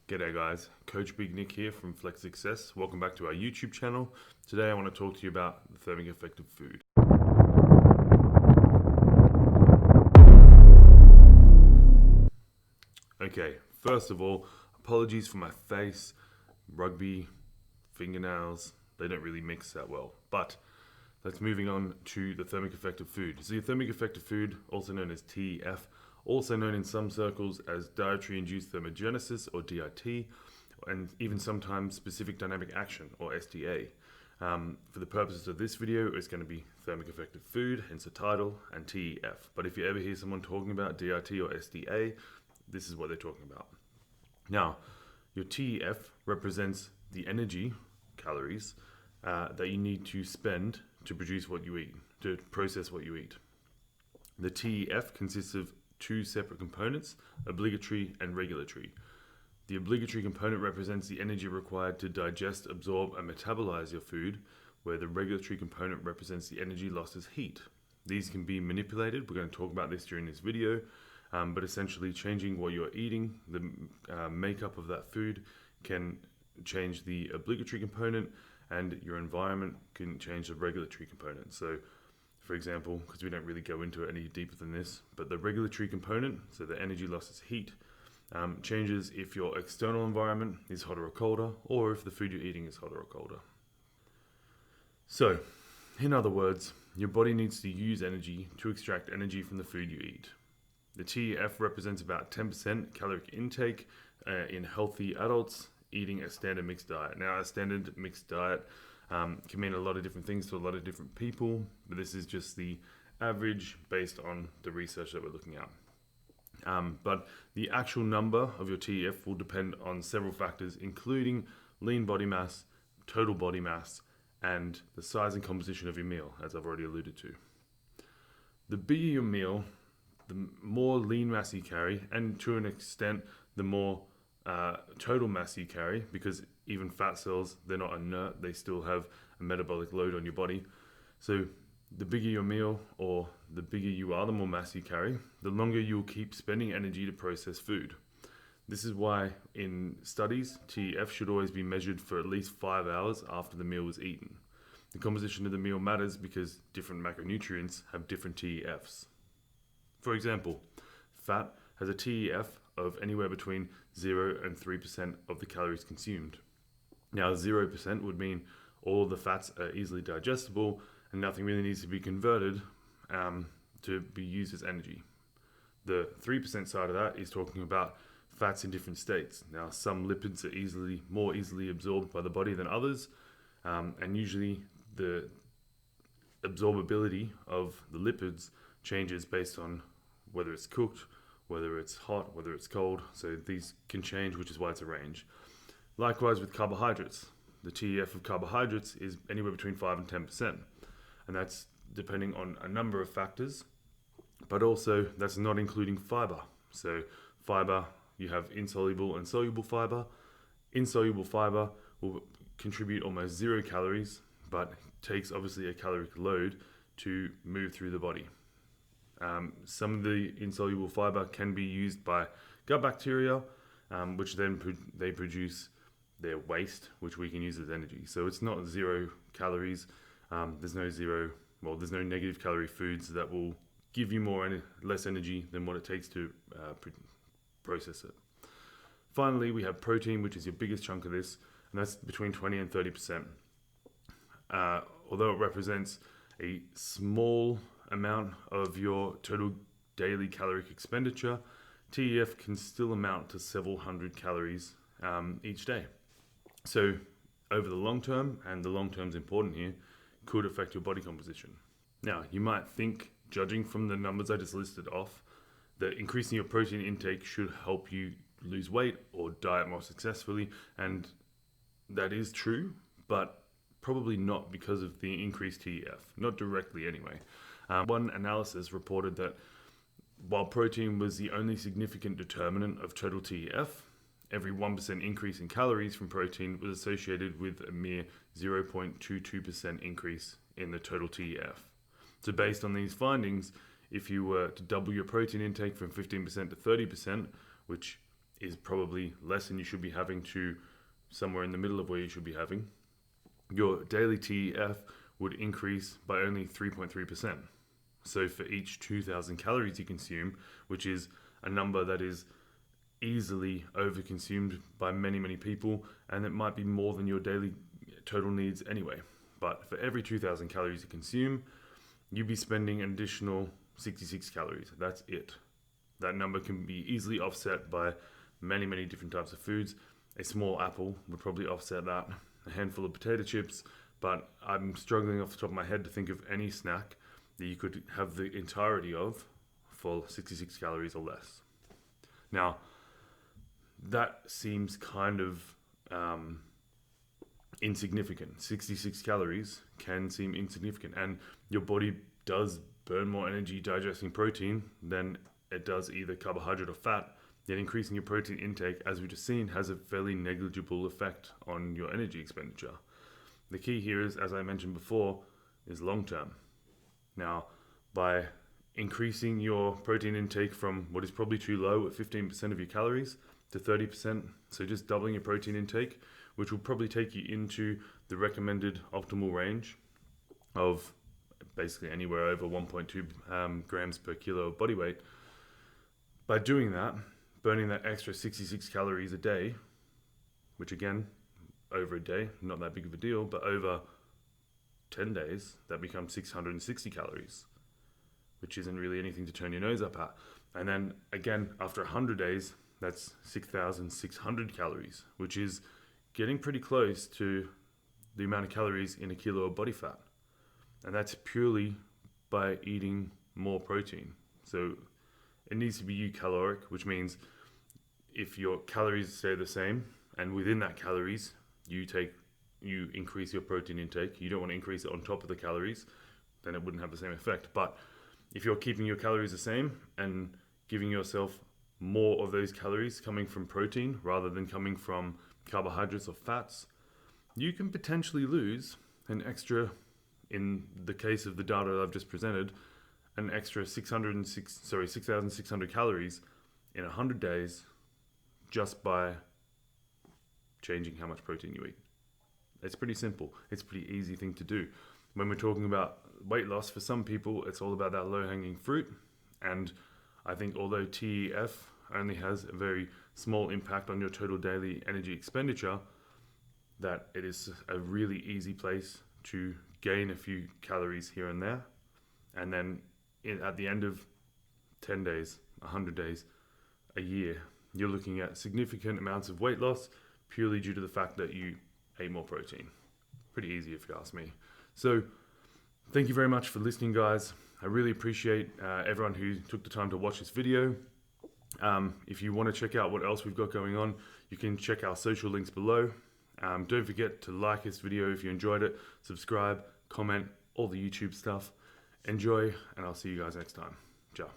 G'day guys, Coach Big Nick here from Flex Success. Welcome back to our YouTube channel. Today I want to talk to you about the thermic effect of food. Okay, first of all, apologies for my face, rugby, fingernails, they don't really mix that well. But let's moving on to the thermic effect of food. So the thermic effect of food, also known as TEF, also known in some circles as dietary-induced thermogenesis or DIT, and even sometimes specific dynamic action or SDA. For the purposes of this video, it's going to be thermic effect of food, hence the title, and TEF. But if you ever hear someone talking about DIT or SDA, this is what they're talking about. Now, your TEF represents the energy, calories, that you need to spend to produce what you eat, to process what you eat. The TEF consists of two separate components, obligatory and regulatory. The obligatory component represents the energy required to digest, absorb, and metabolize your food, where the regulatory component represents the energy lost as heat. These can be manipulated. We're going to talk about this during this video, but essentially changing what you're eating, the makeup of that food can change the obligatory component, and your environment can change the regulatory component. So for example, because we don't really go into it any deeper than this, but the regulatory component, so the energy loss as heat, changes if your external environment is hotter or colder, or if the food you're eating is hotter or colder. So, in other words, your body needs to use energy to extract energy from the food you eat. The TEF represents about 10% caloric intake in healthy adults eating a standard mixed diet. Now, a standard mixed diet can mean a lot of different things to a lot of different people, but this is just the average based on the research that we're looking at. But the actual number of your TEF will depend on several factors, including lean body mass, total body mass, and the size and composition of your meal, as I've already alluded to. The bigger your meal, the more lean mass you carry, and to an extent, the more total mass you carry, because even fat cells, they're not inert, they still have a metabolic load on your body. So the bigger your meal, or the bigger you are, the more mass you carry, the longer you'll keep spending energy to process food. This is why in studies, TEF should always be measured for at least 5 hours after the meal was eaten. The composition of the meal matters because different macronutrients have different TEFs. For example, fat has a TEF of anywhere between 0 and 3% of the calories consumed. Now, 0% would mean all the fats are easily digestible and nothing really needs to be converted to be used as energy. The 3% side of that is talking about fats in different states. Now, some lipids are more easily absorbed by the body than others, and usually the absorbability of the lipids changes based on whether it's cooked, whether it's hot, whether it's cold. So these can change, which is why it's a range. Likewise with carbohydrates. The TEF of carbohydrates is anywhere between 5 and 10%. And that's depending on a number of factors, but also that's not including fiber. So fiber, you have insoluble and soluble fiber. Insoluble fiber will contribute almost 0 calories, but takes obviously a caloric load to move through the body. Some of the insoluble fiber can be used by gut bacteria, which then they produce their waste, which we can use as energy. So it's not 0 calories. There's no negative calorie foods that will give you less energy than what it takes to process it. Finally, we have protein, which is your biggest chunk of this, and that's between 20 and 30%. Although it represents a small amount of your total daily caloric expenditure, TEF can still amount to several hundred calories each day. So over the long term, and the long term is important here, could affect your body composition. Now, you might think, judging from the numbers I just listed off, that increasing your protein intake should help you lose weight or diet more successfully, and that is true, but probably not because of the increased TEF, not directly anyway. One analysis reported that while protein was the only significant determinant of total TEF, every 1% increase in calories from protein was associated with a mere 0.22% increase in the total TEF. So based on these findings, if you were to double your protein intake from 15% to 30%, which is probably less than you should be having to somewhere in the middle of where you should be having, your daily TEF would increase by only 3.3%. So for each 2,000 calories you consume, which is a number that is easily overconsumed by many, many people, and it might be more than your daily total needs anyway. But for every 2,000 calories you consume, you'd be spending an additional 66 calories. That's it. That number can be easily offset by many, many different types of foods. A small apple would probably offset that, a handful of potato chips, but I'm struggling off the top of my head to think of any snack that you could have the entirety of for 66 calories or less. Now, that seems kind of insignificant. 66 calories can seem insignificant, and your body does burn more energy digesting protein than it does either carbohydrate or fat. Yet increasing your protein intake, as we've just seen, has a fairly negligible effect on your energy expenditure. The key here is, as I mentioned before, is long term. Now, by increasing your protein intake from what is probably too low at 15% of your calories to 30%, so just doubling your protein intake, which will probably take you into the recommended optimal range of basically anywhere over 1.2 grams per kilo of body weight. By doing that, burning that extra 66 calories a day, which again, over a day, not that big of a deal, but over 10 days, that becomes 660 calories, which isn't really anything to turn your nose up at. And then again, after 100 days, that's 6,600 calories, which is getting pretty close to the amount of calories in a kilo of body fat. And that's purely by eating more protein. So it needs to be eucaloric, which means if your calories stay the same, and within that calories, you increase your protein intake. You don't want to increase it on top of the calories, then it wouldn't have the same effect. But if you're keeping your calories the same and giving yourself more of those calories coming from protein rather than coming from carbohydrates or fats, you can potentially lose an extra, in the case of the data that I've just presented, an extra 6,600 calories in 100 days just by changing how much protein you eat. It's pretty simple. It's a pretty easy thing to do. When we're talking about weight loss, for some people, it's all about that low-hanging fruit. And I think although TEF only has a very small impact on your total daily energy expenditure, that it is a really easy place to gain a few calories here and there. And then at the end of 10 days, 100 days, a year, you're looking at significant amounts of weight loss purely due to the fact that you ate more protein. Pretty easy if you ask me. So thank you very much for listening, guys. I really appreciate everyone who took the time to watch this video. If you want to check out what else we've got going on, you can check our social links below. Don't forget to like this video if you enjoyed it, subscribe, comment, all the YouTube stuff. Enjoy, and I'll see you guys next time. Ciao.